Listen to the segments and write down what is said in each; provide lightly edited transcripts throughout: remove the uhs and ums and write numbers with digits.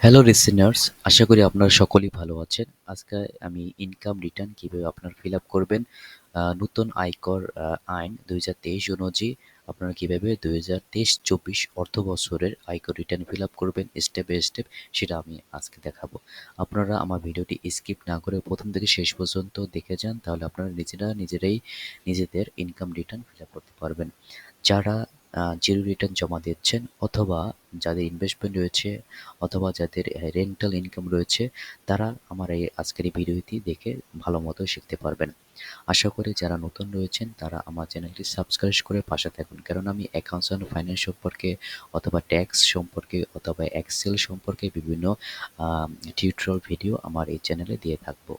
Hello listeners, আশা করি আপনারা সকলেই ভালো আছেন। আজকে আমি ইনকাম রিটার্ন কিভাবে আপনারা ফিল আপ করবেন, নতুন আয়কর আইন ২০২৩ অনুযায়ী আপনারা কিভাবে ২০২৩-২৪ অর্থ বছরের আয়কর রিটার্ন ফিল আপ করবেন স্টেপ বাই স্টেপ, সেটা আমি আজকে দেখাবো। আপনারা আমার ভিডিওটি স্কিপ না করে প্রথম থেকে শেষ পর্যন্ত দেখে যান, তাহলে আপনারা নিজেরাই নিজেদের ইনকাম রিটার্ন ফিল আপ করতে পারবেন। যারা জিরো রিটার্ন জমা দিচ্ছেন, অথবা যাদের ইনভেস্টমেন্ট রয়েছে, অথবা যাদের রেন্টাল ইনকাম রয়েছে, তারা আমার এই আজকের এই ভিডিওটি দেখে ভালো মতো শিখতে পারবেন। আশা করি যারা নতুন রয়েছেন তারা আমার চ্যানেলটি সাবস্ক্রাইব করে পাশে থাকুন, কারণ আমি অ্যাকাউন্টস অ্যান্ড ফাইন্যান্স সম্পর্কে, অথবা ট্যাক্স সম্পর্কে, অথবা এক্সেল সম্পর্কে বিভিন্ন টিউটোরিয়াল ভিডিও আমার এই চ্যানেলে দিয়ে থাকবো।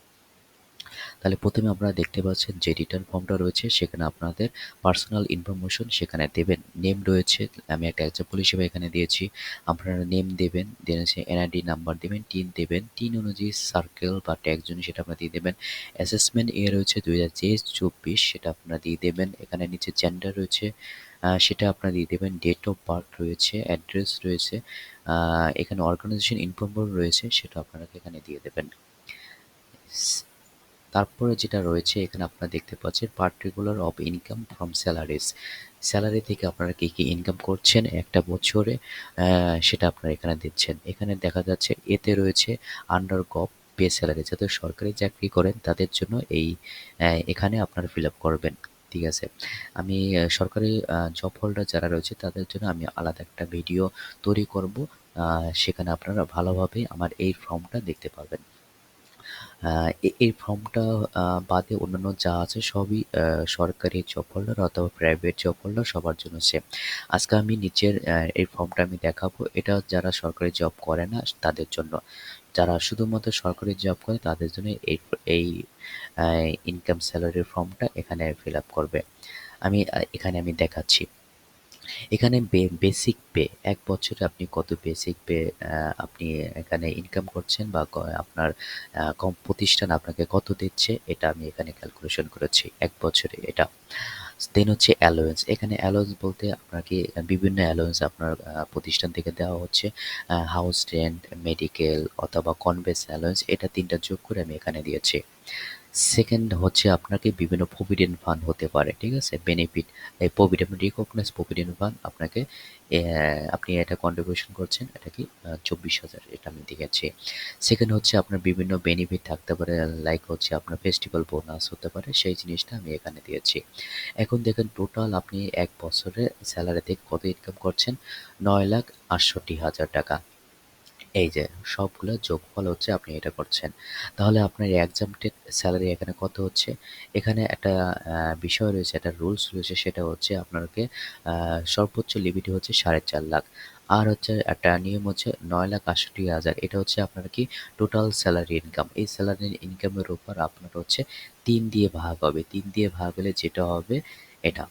তাহলে প্রথমে আপনারা দেখতে পাচ্ছেন যে রিটার্ন ফর্মটা রয়েছে, সেখানে আপনাদের পার্সোনাল ইনফরমেশন সেখানে দেবেন। নেম রয়েছে, আমি একটা এক্সাম্পল হিসেবে এখানে দিয়েছি। আপনারা নেম দেবেন, দেন হচ্ছে এনআইডি নাম্বার দেবেন, টিন দেবেন, টিন অনুযায়ী সার্কেল বা ট্যাগ জন্য সেটা আপনারা দিয়ে দেবেন। অ্যাসেসমেন্ট ইয়ার রয়েছে 2023-24, সেটা আপনারা দিয়ে দেবেন। এখানে নিচে জেন্ডার রয়েছে, সেটা আপনারা দিয়ে দেবেন। ডেট অফ বার্থ রয়েছে, অ্যাড্রেস রয়েছে, এখানে অর্গানাইজেশন ইনফরমেশন রয়েছে, সেটা আপনারা এখানে দিয়ে দেবেন। তারপরে যেটা রয়েছে এখানে আপনারা দেখতে পাচ্ছেন particular of income from salaries. Salary থেকে আপনারা কী কী ইনকাম করছেন একটা বছরে, সেটা আপনারা এখানে দিচ্ছেন। এখানে দেখা যাচ্ছে এতে রয়েছে আন্ডার গভ পে স্যালারি, যাদের সরকারি চাকরি করেন তাদের জন্য এই এখানে আপনারা ফিল আপ করবেন। ঠিক আছে, আমি সরকারি জব হোল্ডার যারা রয়েছে তাদের জন্য আমি আলাদা একটা ভিডিও তৈরি করব, সেখানে আপনারা ভালোভাবে আমার এই ফর্মটা দেখতে পারবেন। এই ফর্মটা বাদে অন্যান্য যা আছে সবই সরকারি জব হোল্ডার অথবা প্রাইভেট জব হোল্ডার সবার জন্য সেম। আজকে আমি নিচের এই ফর্মটা আমি দেখাবো। এটা যারা সরকারি জব করে না তাদের জন্য। যারা শুধুমাত্র সরকারি জব করে তাদের জন্য এই ইনকাম স্যালারির ফর্মটা এখানে ফিল আপ করবে। এখানে আমি দেখাচ্ছি। এখানে বেসিক পে, এক বছরে আপনি কত বেসিক পে আপনি এখানে ইনকাম করছেন, বা আপনার প্রতিষ্ঠান আপনাকে কত দিচ্ছে, এটা আমি এখানে ক্যালকুলেশন করেছি এক বছরে এটা। দেন হচ্ছে অ্যালোয়েন্স। এখানে অ্যালোয়েন্স বলতে আপনাকে বিভিন্ন অ্যালোয়েন্স আপনার প্রতিষ্ঠান থেকে দেওয়া হচ্ছে। হাউস রেন্ট, মেডিকেল অথবা কনভেন্স অ্যালোয়েন্স, এটা ৩টা যোগ করে আমি এখানে দিয়েছি। সেকেন্ড হচ্ছে আপনাকে বিভিন্ন প্রভিডেন্ট ফান্ড হতে পারে, ঠিক আছে? বেনিফিট, এই প্রভিডেন্ট রিকগনাইজ প্রভিডেন্ট ফান্ড আপনাকে আপনি এটা কন্ট্রিবিউশন করছেন, এটা কি ২৪,০০০, এটা আমি দেখেছি। সেকেন্ড হচ্ছে আপনার বিভিন্ন বেনিফিট থাকতে পারে, লাইক হচ্ছে আপনার ফেস্টিভ্যাল বোনাস হতে পারে, সেই জিনিসটা আমি এখানে দিয়েছি। এখন দেখেন টোটাল আপনি এক বছরে স্যালারি থেকে কত ইনকাম করছেন, ৯,৬৮,০০০ টাকা। এই যে সবগুলো যোগফল হচ্ছে আপনি এটা করছেন। তাহলে আপনার এক্সামটেড স্যালারি এখানে কত হচ্ছে? এখানে একটা বিষয় রয়েছে, একটা রুলস রয়েছে, সেটা হচ্ছে আপনাকে সর্বোচ্চ লিমিট হচ্ছে 4.5 লাখ। আর হচ্ছে একটা নিয়ম হচ্ছে 9,৬৮,০০০, এটা হচ্ছে আপনার কি টোটাল স্যালারি ইনকাম। এই স্যালারি ইনকামের উপর আপনার হচ্ছে ৩ দিয়ে ভাগ হবে। ৩ দিয়ে ভাগ হলে যেটা হবে এটা।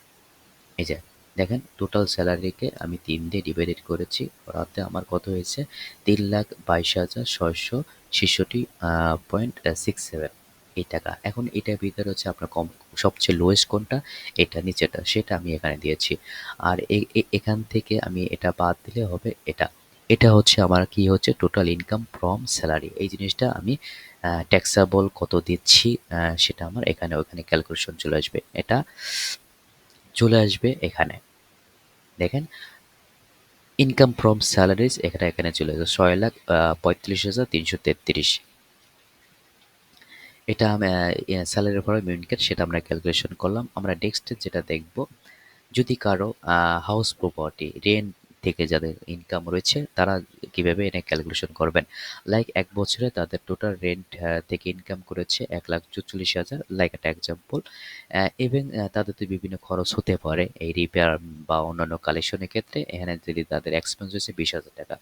এই যে দেখেন টোটাল স্যালারিকে আমি ৩ দিয়ে ডিভাইডেড করেছি, করাতে আমার কত হয়েছে ৩,২২,৬৬৬ .67 এই টাকা। এখন এটার ভিতরে হচ্ছে আপনার সবচেয়ে লোয়েস্ট কোনটা, এটা নিচেটা, সেটা আমি এখানে দিয়েছি। আর এখান থেকে আমি এটা বাদ দিলে হবে এটা। এটা হচ্ছে আমার কি হচ্ছে টোটাল ইনকাম ফ্রম স্যালারি। এই জিনিসটা আমি ট্যাক্সেবল কত দিচ্ছি, সেটা আমার এখানে ওখানে ক্যালকুলেশন চলে আসবে। এটা চলে আসবে এখানে। দেখেন ইনকাম ফ্রম স্যালারিজ এখানে চলে যাবে ৬,৩৫,৩৩৩। এটা স্যালারির পরে মিউনিকেট, সেটা আমরা ক্যালকুলেশন করলাম। আমরা নেক্সট যেটা দেখব, যদি কারো হাউস প্রপার্টি রেন্ট থেকে যাদের ইনকাম রয়েছে তারা কিভাবে এনে ক্যালকুলেশন করবেন। লাইক এক বছরে তাদের টোটাল রেন্ট থেকে ইনকাম করেছে ১,৪৪,০০০, লাইক একটা এক্সাম্পল। এবং তাদের তো বিভিন্ন খরচ হতে পারে এই রিপেয়ার বা অন্যান্য কালেকশনের ক্ষেত্রে। এখানে যদি তাদের এক্সপেন্স হয়েছে ২০,০০০ টাকা।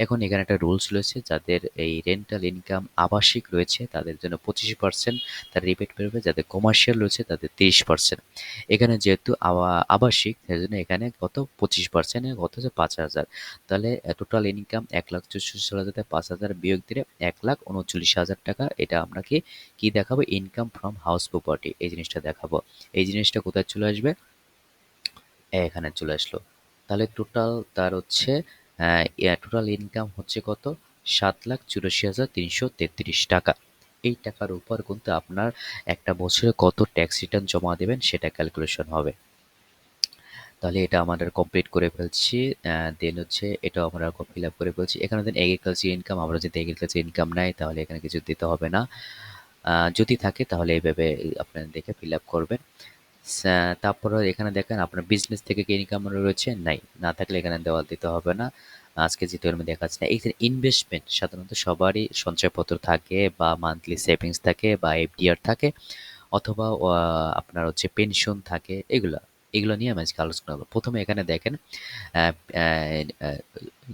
এখন এখানে একটা রুলস রয়েছে, যাদের এই রেন্টাল ইনকাম আবাসিক রয়েছে তাদের জন্য 25% তার রিবেট পেবে, যাদের কমার্শিয়াল রয়েছে তাদের 30%। এখানে যেহেতু আবাসিক, সেজন্য এখানে কত 25% কত হচ্ছে ৫,০০০। তাহলে টোটাল ইনকাম ১,৪৪,০০০ থেকে ৫,০০০ বিয়োগ দিলে ১,৩৯,০০০ টাকা। এটা আমরা কি দেখাবো, ইনকাম ফ্রম হাউস প্রপার্টি, এই জিনিসটা দেখাবো। এই জিনিসটা কোথায় চলে আসবে, এখানে চলে আসলো। তাহলে টোটাল তার হচ্ছে টোটাল ইনকাম হচ্ছে কত, 7,84,333 টাকা। এই টাকার উপর কিন্তু আপনার একটা বছরে কত ট্যাক্স রিটার্ন জমা দেবেন সেটা ক্যালকুলেশন হবে। তাহলে এটা আমাদের কমপ্লিট করে ফেলছি। দেন হচ্ছে এটাও আমরা ফিল আপ করে ফেলছি। এখানে দেন এগ্রিকালচার ইনকাম, আমরা যদি এগ্রিকালচার ইনকাম নাই তাহলে এখানে কিছু দিতে হবে না। যদি থাকে তাহলে এইভাবে আপনারা দেখে ফিল আপ করবেন। তারপরে এখানে দেখেন আপনার বিজনেস থেকে কি ইনকাম রয়েছে? নাই। না থাকলে এখানে দেওয়া দিতে হবে না। আজকে যেহেতু এর মধ্যে দেখাচ্ছে না। এইখানে ইনভেস্টমেন্ট সাধারণত সবারই সঞ্চয়পত্র থাকে বা মান্থলি সেভিংস থাকে বা এফডিআর থাকে অথবা আপনার হচ্ছে পেনশন থাকে এগুলো নিয়ে আমি আজকে আলোচনা করব। প্রথমে এখানে দেখেন আ আ আ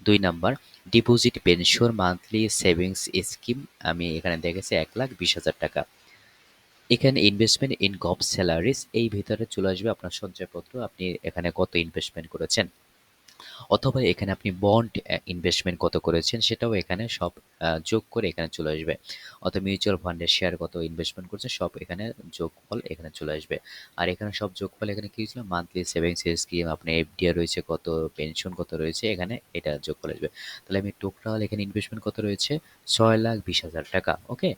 ২ number deposit pension monthly savings scheme আমি এখানে দেখেছি ১,২০,০০০ টাকা। এখানে ইনভেস্টমেন্ট ইন গভ স্যালারিজ এই ভিতরে চলে আসবে আপনার সঞ্চয়পত্র। আপনি এখানে কত ইনভেস্টমেন্ট করেছেন। অথবা এখানে আপনি বন্ড ইনভেস্টমেন্ট কত করেছেন সেটাও এখানে সব যোগ করে এখানে চলে আসবে। অথবা মিউচুয়াল ফান্ডের শেয়ার কত ইনভেস্টমেন্ট করছে সব এখানে যোগফল এখানে চলে আসবে। আর এখানে সব যোগফল এখানে কি ছিল মান্থলি সেভিংস স্কিম আপনার এফডিআর রয়েছে কত, পেনশন কত রয়েছে এখানে এটা যোগফল আসবে। তাহলে আমি টোটাল এখানে ইনভেস্টমেন্ট কত রয়েছে 6,20,০০০ টাকা। ওকে।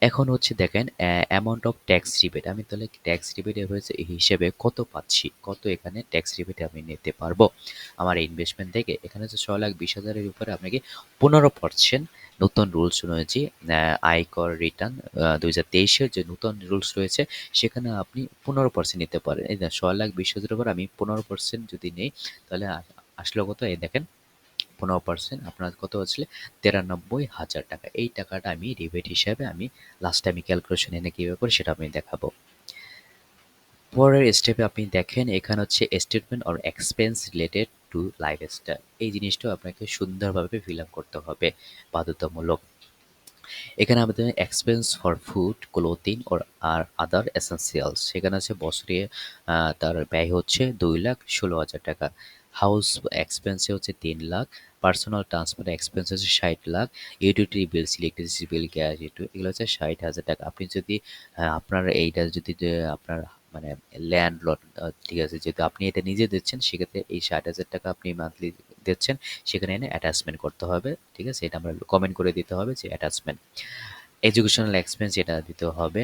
এখন হচ্ছে দেখেন অ্যামাউন্ট অফ ট্যাক্স রিবেট আমি তাহলে ট্যাক্স রিবেট হয়েছে এই হিসেবে কত পাচ্ছি, কত এখানে ট্যাক্স রিবেট আমি নিতে পারবো আমার ইনভেস্টমেন্ট থেকে। এখানে হচ্ছে 6,20,০০০-এর উপরে আপনাকে 15% নতুন রুলস রয়েছে আয়কর রিটার্ন 2023-এর যে নতুন রুলস রয়েছে সেখানে আপনি 15% নিতে পারেন। এই 6,20,০০০-এর উপর আমি 15% যদি নেই তাহলে আসলো কত এই দেখেন 15% আপনার কত হচ্ছিল 93,000 টাকা। এই টাকাটা আমি রিবেট হিসাবে আমি লাস্টে আমি ক্যালকুলেশন এনে কিভাবে করি সেটা আমি দেখাবো। পরের স্টেপে আপনি দেখেন এখানে হচ্ছে statement or expense related to lifestyle এই জিনিসটাও আপনাকে সুন্দরভাবে ফিল আপ করতে হবে বাধ্যতামূলক। এখানে আমাদের expense for food clothing or আর আদার এসেন্সিয়ালস সেখানে আছে বছরে তার ব্যয় হচ্ছে 2,16,000 টাকা। হাউস এক্সপেন্সে হচ্ছে 3 লাখ, পার্সোনাল ট্রান্সপোর্ট এক্সপেন্স হচ্ছে 60 লাখ, ইউটিলিটি বিলস ইলেকট্রিসিটি বিল গ্যাস এগুলো হচ্ছে 60,000 টাকা। আপনি যদি আপনার এইটা যদি আপনার মানে ল্যান্ডলর্ড ঠিক আছে যেহেতু আপনি এটা নিজে দিচ্ছেন সেক্ষেত্রে এই 60,000 টাকা আপনি মান্থলি দিচ্ছেন সেখানে এনে অ্যাটাচমেন্ট করতে হবে ঠিক আছে এটা আমরা কমেন্ট করে দিতে হবে যে অ্যাটাচমেন্ট। এডুকেশনাল এক্সপেন্স এটা দিতে হবে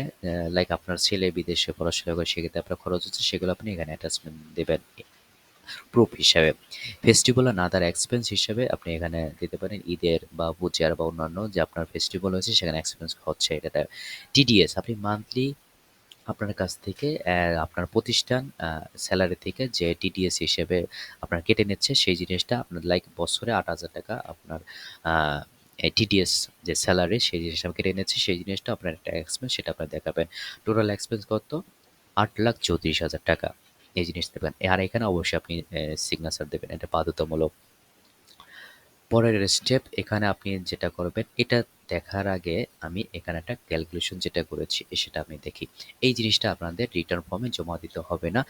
লাইক আপনার ছেলে বিদেশে পড়াশোনা করে সেক্ষেত্রে আপনার খরচ হচ্ছে সেগুলো আপনি এখানে অ্যাটাচমেন্ট দেবেন প্রুফ হিসাবে। ফেস্টিভ্যাল অ্যান্ড আদার এক্সপেন্স হিসাবে আপনি এখানে দিতে পারেন ঈদের বা পূজার বা অন্যান্য যে আপনার ফেস্টিভ্যাল হয়েছে সেখানে এক্সপেন্স হচ্ছে এটাতে। টিডিএস আপনি মান্থলি আপনার কাছ থেকে আপনার প্রতিষ্ঠান স্যালারি থেকে যে টিডিএস হিসেবে আপনার কেটে নিচ্ছে সেই জিনিসটা আপনার লাইক বছরে 8,000 টাকা আপনার টিডিএস যে স্যালারি সেই জিনিসটা কেটে নিচ্ছে সেই জিনিসটা আপনার একটা এক্সপেন্স সেটা আপনার দেখাবেন। টোটাল এক্সপেন্স কত 8,34,000 টাকা এই জিনিস দেবেন। আর এখানে অবশ্যই আপনি সিগনেচার দেবেন এটা বাধ্যতামূলক। পরের স্টেপ এখানে আপনি যেটা করবেন এটা দেখার আগে আমি এখানে একটা ক্যালকুলেশন যেটা করেছি সেটা আমি দেখি। এই জিনিসটা আপনাদের রিটার্ন ফর্মে জমা দিতে হবে না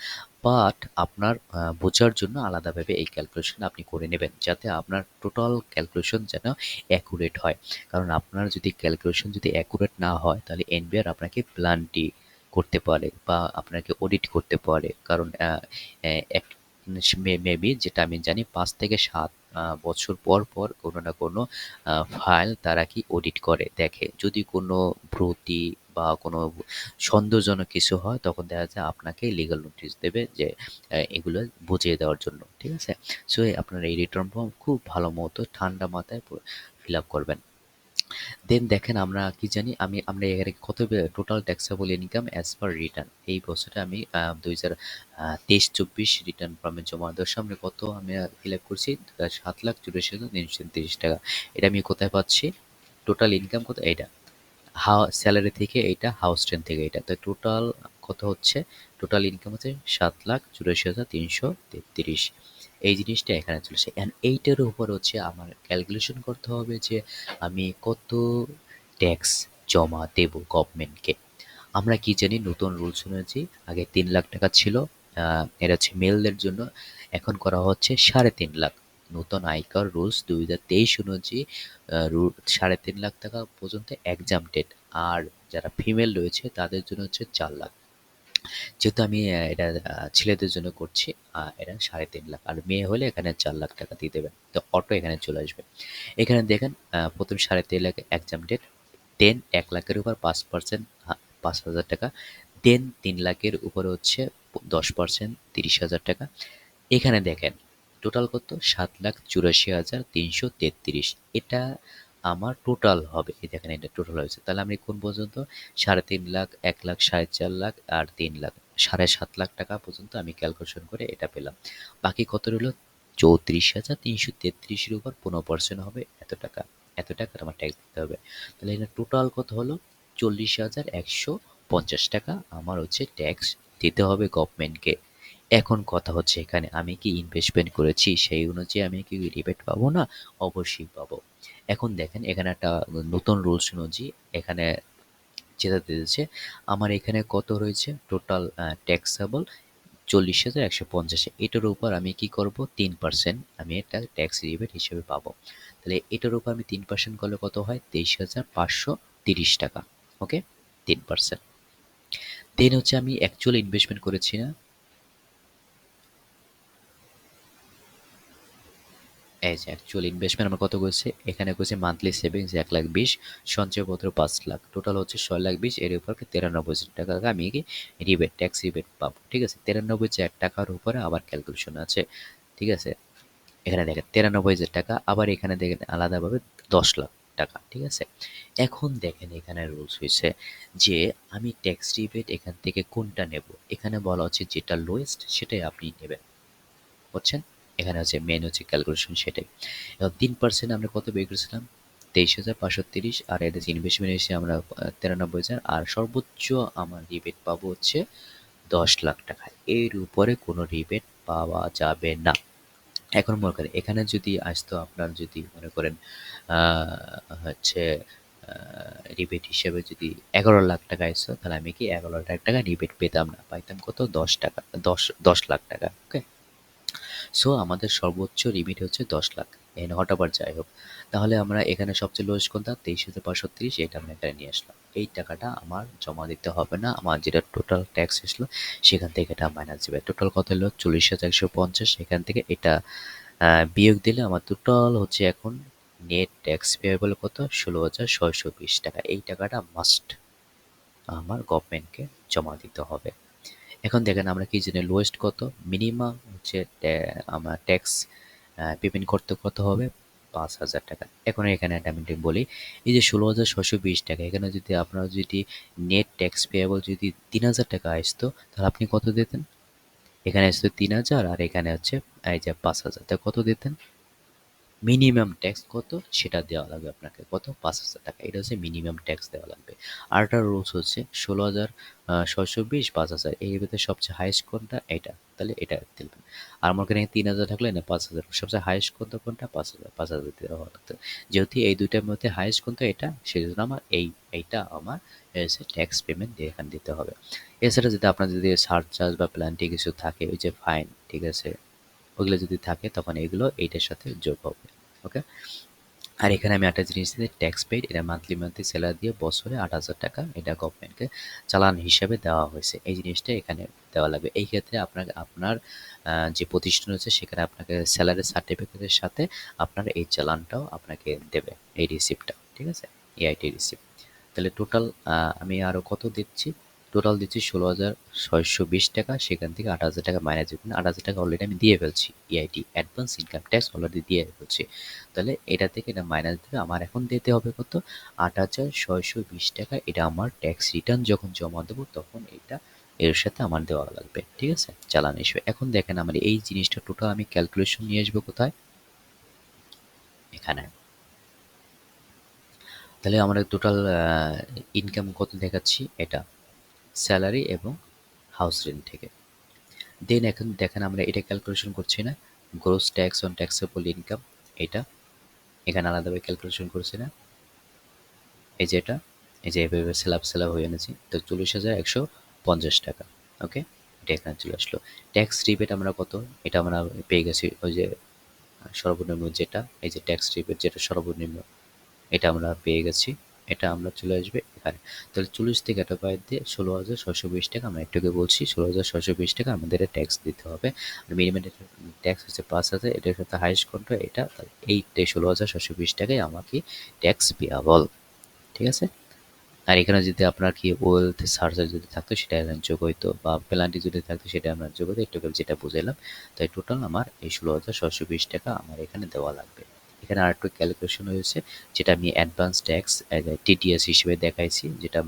বাট আপনার বোঝার জন্য আলাদাভাবে এই ক্যালকুলেশন আপনি করে নেবেন যাতে আপনার টোটাল ক্যালকুলেশন যেন অ্যাকুরেট হয়। কারণ আপনার যদি ক্যালকুলেশন যদি অ্যাকুরেট না হয় তাহলে এনবিআর আপনাকে প্ল্যানটি করতে পারে বা আপনাকে অডিট করতে পারে কারণ এক মেবি যেটা আমি জানি ৫ থেকে ৭ বছর পর, পর কোনো না কোনো ফাইল তারা কি অডিট করে দেখে। যদি কোনো ত্রুটি বা কোনো সন্দেহজনক কিছু হয় তখন দেখা যায় আপনাকে লিগ্যাল নোটিশ দেবে যে এগুলো বুঝিয়ে দেওয়ার জন্য। ঠিক আছে? সো আপনার এই রিটার্ন ফর্ম খুব ভালো মতো ঠান্ডা মাথায় ফিল আপ করবেন। দেন দেখেন আমরা কি জানি আমরা এখানে কত total taxable income as per return এই বছরে আমি 2023-24 রিটার্ন ফর্মে জমা দেওয়ার সামনে কত আমি ফিল আপ করছি 7,84,333 টাকা। এটা আমি কোথায় পাচ্ছি টোটাল ইনকাম কত এইটা স্যালারি থেকে এইটা হাউস রেন্ট থেকে এইটা তো টোটাল কত হচ্ছে টোটাল ইনকাম হচ্ছে 7,84,333 এই জিনিসটা এখানে চলেছে অ্যান্ড এইটার উপর হচ্ছে আমার ক্যালকুলেশন করতে হবে যে আমি কত ট্যাক্স জমা দেব গভর্নমেন্টকে। আমরা কি জানি নতুন রুলস অনুযায়ী আগে 3 লাখ টাকা ছিল এটা হচ্ছে মেলদের জন্য এখন করা হচ্ছে 3.5 লাখ। নতুন আয়কর রুলস 2023 অনুযায়ী 3.5 লাখ টাকা পর্যন্ত এক্সামটেড আর যারা ফিমেল রয়েছে তাদের জন্য হচ্ছে 4 লাখ। যেহেতু আমি এটা ছেলেদের জন্য করছি, এটা 3.5 লাখ, আর মেয়ে হলে এখানে 4 লাখ টাকা দিয়ে দেবেন, তো অটো এখানে চলে আসবে। এখানে দেখেন প্রথম 3.5 লাখ এক্সাম ডেট, দেন 1 লাখের উপর 5%, 5,000 টাকা, দেন 3 লাখের উপরে হচ্ছে 10%, 30,000 টাকা। এখানে দেখেন টোটাল কত, 7,84,333। এটা আমার টোটাল হবে, এই দেখেন এটা টোটাল হয়েছে। তাহলে আমি কোন পর্যন্ত, 3.5 লাখ, 1 লাখ, 4.5 লাখ আর 3 লাখ, 7.5 লাখ টাকা পর্যন্ত আমি ক্যালকুলেশন করে এটা পেলাম। বাকি কত রইল, 34,333-এর উপর 15% হবে এত টাকা। এত টাকার আমার ট্যাক্স দিতে হবে। তাহলে এটা টোটাল কত হলো, 40,150 টাকা আমার হচ্ছে ট্যাক্স দিতে হবে গভর্নমেন্টকে। এখন কথা হচ্ছে এখানে আমি কি ইনভেস্টমেন্ট করেছি সেই অনুযায়ী আমি কি রিবেট পাবো না? অবশ্যই পাবো। এখন দেখেন এখানে একটা নতুন রুলস অনুযায়ী এখানে যেটা দিয়েছে, আমার এখানে কত রয়েছে টোটাল ট্যাক্সেবল 40,150, এটার উপর আমি কি করব 3% আমি এটা ট্যাক্স রিবেট হিসেবে পাবো। তাহলে এটার উপর আমি 3% করলে কত হয়, 23,530 টাকা। ওকে, 3%। দেন হচ্ছে আমি অ্যাকচুয়াল ইনভেস্টমেন্ট করেছি না, এই যে অ্যাকচুয়াল ইনভেস্টমেন্ট আমার কত করেছে, এখানে করেছে মান্থলি সেভিংস 1,20,000, সঞ্চয়পত্র 5 লাখ, টোটাল হচ্ছে 6,20,000, এর উপর 93,000 টাকা আমি কি রিবেট, ট্যাক্স রিবেট পাবো। ঠিক আছে, 93,000 টাকার উপরে আবার ক্যালকুলেশন আছে। ঠিক আছে, এখানে দেখেন 93,000 টাকা, আবার এখানে দেখেন আলাদাভাবে 10 লাখ টাকা। ঠিক আছে, এখন দেখেন এখানে রুলস হয়েছে যে আমি ট্যাক্স রিবেট এখান থেকে কোনটা নেব। এখানে বলা হচ্ছে যেটা লোয়েস্ট সেটাই আপনি নেবেন, বুঝছেন? এখানে হচ্ছে মেন হচ্ছে ক্যালকুলেশন সেটাই। এবং 3% আমরা কত বের করেছিলাম, 23,530, আর এটা ইনভেস্টমেন্ট এসে আমরা 93,000, আর সর্বোচ্চ আমার রিবেট পাবো হচ্ছে 10 লাখ টাকা। এর উপরে কোনো রিবেট পাওয়া যাবে না। এখন মনে করেন এখানে যদি আসতো আপনার, যদি মনে করেন হচ্ছে রিবেট হিসেবে যদি 11 লাখ টাকা আসতো, তাহলে আমি কি 11 লাখ টাকা রিবেট পেতাম না, পাইতাম কত, 10 টাকা, 10 লাখ টাকা। ওকে, সো আমাদের সর্বোচ্চ লিমিট হচ্ছে 10 লাখ, এন হট আবার যাই হোক। তাহলে আমরা এখানে সবচেয়ে লোয়েস্ট কোনটা, 23,530, এটা আমরা এখানে নিয়ে আসলাম। এই টাকাটা আমার জমা দিতে হবে না, আমার যেটা টোটাল ট্যাক্স এসলো সেখান থেকে এটা মাইনাস যাবে। টোটাল কত হলো, 40,150, এখান থেকে এটা বিয়োগ দিলে আমার টোটাল হচ্ছে এখন নেট ট্যাক্স পেয়েবল কত, 16,620 টাকা। এই টাকাটা মাস্ট আমার গভর্নমেন্টকে জমা দিতে হবে। এখন দেখেন আমরা কি জানি লোয়েস্ট কত, মিনিমাম হচ্ছে আমার ট্যাক্স পেমেন্ট করতে কত হবে, 5,000 টাকা। এখন এখানে একটা আমি বলি, এই যে 16,620 টাকা, এখানে যদি আপনার যদি নেট ট্যাক্স পেয়েবল যদি 3,000 টাকা আসতো, তাহলে আপনি কত দিতেন, এখানে আসতো 3,000, আর এখানে হচ্ছে এই যে 5,000, তা কত দিতেন, মিনিমাম ট্যাক্স কত সেটা দেওয়া লাগবে আপনাকে, কত, 5,000 টাকা। এটা হচ্ছে মিনিমাম ট্যাক্স দেওয়া লাগবে। আরেকটা রুলস হচ্ছে 16,620, 5,000, এর ভিতরে সবচেয়ে হাইয়েস্ট কোনটা, এটা, তাহলে এটা দিবেন। আর আমার এখানে 3,000 থাকলে না 5,000, সবচেয়ে হাইয়েস্ট কোনটা 5,000, 5,000 দেওয়া লাগতো। যেহেতু এই দুইটার মধ্যে হাইয়েস্ট কোনটা এটা, সেই জন্য আমার এইটা আমার ট্যাক্স পেমেন্ট দিয়ে এখানে দিতে হবে। এছাড়া যদি আপনার যদি সারচার্জ বা প্ল্যান্টি কিছু থাকে, ওই যে ফাইন, ঠিক আছে, ওগুলো যদি থাকে তখন এগুলো এইটার সাথে যোগ হবে। ওকে, আর এখানে আমি একটা জিনিস দিই, ট্যাক্স পেইড, এটা মান্থলি স্যালারি দিয়ে বছরে 8,000 টাকা এটা গভর্নমেন্টকে চালান হিসাবে দেওয়া হয়েছে। এই জিনিসটা এখানে দেওয়া লাগবে। এই ক্ষেত্রে আপনাকে আপনার যে প্রতিষ্ঠান আছে সেখানে আপনাকে স্যালারি সার্টিফিকেটের সাথে আপনার এই চালানটাও আপনাকে দেবে, এই রিসিপ্টটা। ঠিক আছে, এআইটি রিসিপ্ট। তাহলে টোটাল আমি আরও কত দিচ্ছি, টোটাল দিচ্ছি 16,620 টাকা, সেখান থেকে 8,000 টাকা মাইনাস দিবেন। 8,000 টাকা অলরেডি আমি দিয়ে ফেলছি, IIT advance income tax already দিয়ে ফেলছি। তাহলে এটা থেকে এটা মাইনাস দিবে, আমার এখন দিতে হবে কত, 8,620 টাকা। এটা আমার ট্যাক্স রিটার্ন যখন জমা দেবো তখন এটা এর সাথে আমার দেওয়া লাগবে। ঠিক আছে, চালান হিসেবে। এখন দেখেন আমার এই জিনিসটা টোটাল আমি ক্যালকুলেশন নিয়ে আসবো কোথায়, এখানে। তাহলে আমরা টোটাল ইনকাম কত দেখাচ্ছি, এটা স্যালারি এবং হাউস রেন্ট থেকে। দেন এখন দেখেন আমরা এটা ক্যালকুলেশন করছি না, gross tax on taxable income, এটা এখানে আলাদাভাবে ক্যালকুলেশন করছি না, এই যে এটা, এই যে এভাবে স্ল্যাব হয়ে এনেছি, তো 40,150 টাকা। ওকে, এটা এখানে চলে আসলো। ট্যাক্স রিবেট আমরা কত, এটা আমরা পেয়ে গেছি, ওই যে সর্বনিম্ন যেটা, এই যে ট্যাক্স রিবেট যেটা সর্বনিম্ন, এটা আমরা পেয়ে গেছি। এটা আমরা চলে আসবে এখানে। তাহলে 40 থেকে এটা বাদ দিয়ে 16,620 টাকা, আমরা একটু আগে বলছি 16,620 টাকা আমাদের ট্যাক্স দিতে হবে। আর মিনিমাম ট্যাক্স হচ্ছে 5,000, এটার সাথে হাইয়েস্ট কোনটা এটা, এই 16,620 টাকায় আমাকে ট্যাক্স পেয়াবল। ঠিক আছে? আর এখানে যদি আপনার কি ওয়েলথ সার্চার যদি থাকতো সেটা এখানে যোগ হইতো, বা পেনাল্টি যদি থাকতো সেটা আপনার যোগ হতো, একটু আগে যেটা বুঝাইলাম। তাই টোটাল আমার এই 16,620 টাকা আমার এখানে দেওয়া লাগবে। এখানে আরেকটু ক্যালকুলেশন হয়েছে, যেটা আমি অ্যাডভান্স ট্যাক্স টিটিএস হিসেবে দেখাইছি, যেটা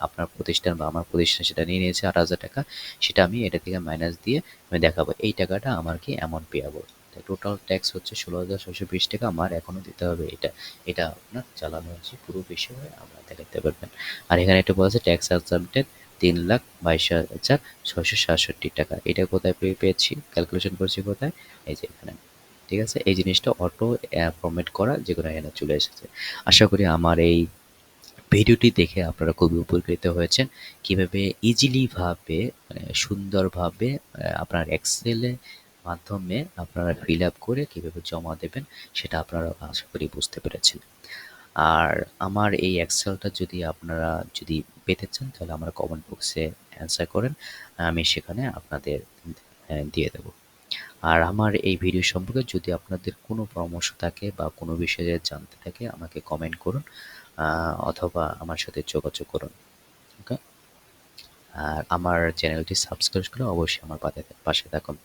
আপনার প্রতিষ্ঠান বা আমার প্রতিষ্ঠান সেটা নিয়ে নিয়েছে 8,000 টাকা। সেটা আমি এটা থেকে মাইনাস দিয়ে আমি দেখাবো এই টাকাটা আমার কি অ্যামাউন্ট পেয়াবল। তাই টোটাল ট্যাক্স হচ্ছে 16,620 টাকা আমার এখনো দিতে হবে। এটা এটা আপনার চালানো হচ্ছে পুরো বিষয়ে আপনারা দেখাতে পারবেন। আর এখানে একটা বলা আছে ট্যাক্স সাবমিটেড 3,22,667 টাকা। এটা কোথায় পেয়েছি, ক্যালকুলেশন করছি কোথায়, এই যে এখানে। ঠিক আছে, এই জিনিসটা অটো ফরম্যাট করা যেগুলো এখানে চলে এসেছে। আশা করি আমার এই ভিডিওটি দেখে আপনারা খুবই উপকৃত হয়েছেন। কিভাবে ইজিলি ভাবে সুন্দরভাবে আপনার এক্সেলের মাধ্যমে আপনারা ফিল আপ করে কিভাবে জমা দেবেন সেটা আপনারা আশা করি বুঝতে পেরেছেন। আর আমার এই এক্সেলটা যদি আপনারা যদি পেতে চান তাহলে আমার কমেন্ট বক্সে অ্যান্সার করেন, আমি সেখানে আপনাদের দিয়ে দেবো। আর আমার এই ভিডিও সম্পর্কে যদি আপনাদের কোনো পরামর্শ থাকে বা কোনো বিষয়ে জানতে থাকে আমাকে কমেন্ট করুন, অথবা আমার সাথে যোগাযোগ করুন। ওকে? আর আমার চ্যানেলটি সাবস্ক্রাইব করে অবশ্যই আমার পাশে থাকুন।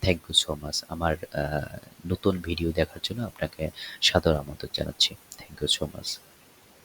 Thank you so much. আমার নতুন ভিডিও দেখার জন্য আপনাকে সাদর আমন্ত্রণ জানাচ্ছি। Thank you so much.